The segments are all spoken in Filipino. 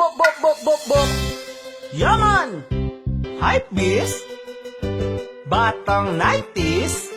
Bop. Yaman! Hype beast? Batang 90s?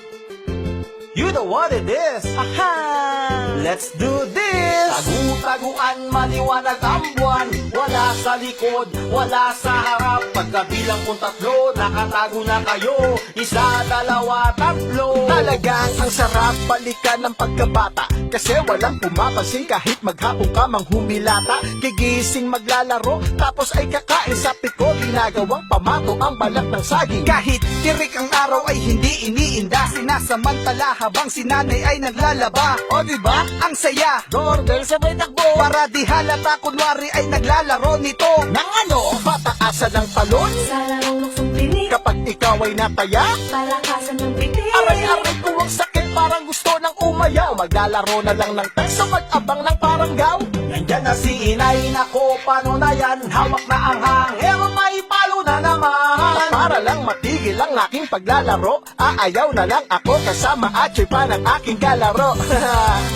You know what it is. Aha! Let's do this! Tagu-taguan, maliwanag ang buwan. Wala sa likod, wala sa harap. Pagkabilang kong tatlo, nakatago na kayo. Isa, dalawa, tatlo. Talagang ang sarap balikan ng pagkabata. Kasi walang pumapansin kahit maghapon ka mang humilata. Gigising maglalaro, tapos ay kakain sa piko. Ginagawang pamato ang balat ng saging. Kahit tirik ang araw ay hindi iniinda. Sinasamantala habang si nanay ay naglalaba. O diba? Ang saya. Doorbell sabay takbo. Para di halata kunwari ay naglalaro nito. Nang ano? Pataasan ng talon. Sa larong luksong tinik, Kapag ikaw ay nataya, palakasan ng pitik. aray-aray ko ang sakit, parang gusto ng umayaw. Maglalaro na lang ng teso, mag-abang ng paranggaw. Nandyan na si inay, nako, paano na yan? Hawak na ang hangin, may palo na naman. Para lang matigil ang aking paglalaro, aayaw na lang ako kasama at pa ng aking kalaro.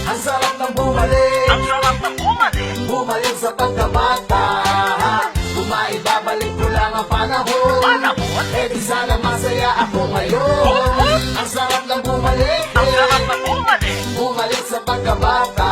Ang sarap ng bumalik, Ang sarap ng bumalik. bumalik sa pagkabata. Kumaibabalik ko lang ang panahon. Panahon? Eh di sana masaya ako ngayon. Ang sarap ng bumalik, Ang sarap ng bumalik. bumalik sa pagkabata.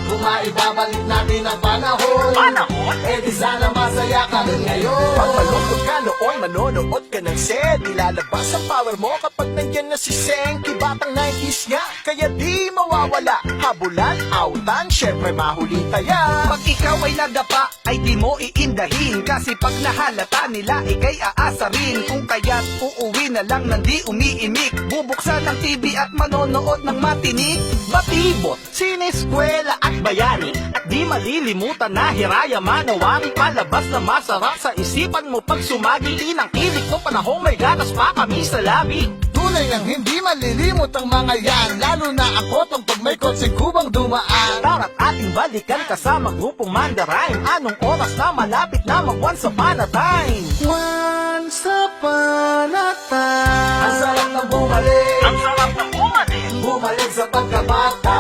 Kumaibabalik natin ang panahon. Panahon? Eh di sana masaya ka rin ngayon. Pag malungkot ka noon, manonood ka ng set. Ilalabas ang power mo kapag nandyan na si Senki. Batang 90s nga, kaya di mawawala. Habulan, autan, syempre mahuli taya. Pag ikaw ay nadapa, ay di mo iindahin. Kasi pag nahalata nila, ikay aasarin. Kung kaya't uuwi na lang nang di umiimik. Bubuksan ng TV at manonood ng matinik. Batibot, sineskwela at bayani. At di malilimutan na hiraya manawari. Palabas na masarap sa isipan mo pag sumagi. Inang kilik mo panahong may gatas pa kami sa labi. Tunay lang hindi malilimot ang mga yan. Lalo na ako pag may kotseng kubang dumaan. Tara't ating balikan kasama grupong Mandarine. Anong oras na malapit na mag-once upon a time? Once upon a time. Ang sarap ng bumalik, Ang sarap ng bumalik. bumalik sa pagkabata.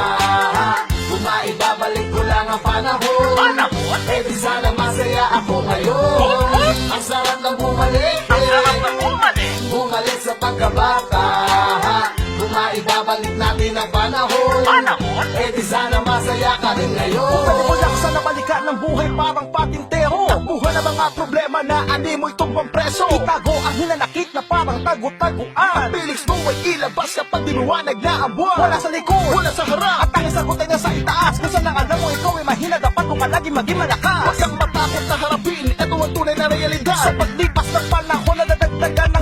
Kumaibabalik ko lang ang panahon. Panahon? Eh di sana masaya ako ngayon. Ang sarap ng bumalik, Ang sarap ng bumalik. bumalik sa pagkabata. Kumaibabalik natin ang panahon. Panahon? Eh di sana masaya ka rin ngayon. Pwede mo lang sana balikan ng buhay parang patintero. Takbuhan na mga problema na animoy tumbang preso. Itago ang hinanakit na parang tagu-taguan. Pilis mo ay ilabas kapag dinuwanag na ang buwan. Wala sa likod, wala sa harap. At ang sagot ay nasa itaas. Kung saan ang alam mo ikaw ay mahina, dapat mo palagi maging malakas. Huwag kang matakot na harapin, ito ang tunay na realidad. Sa paglipas ng panahon na nadagdagan ng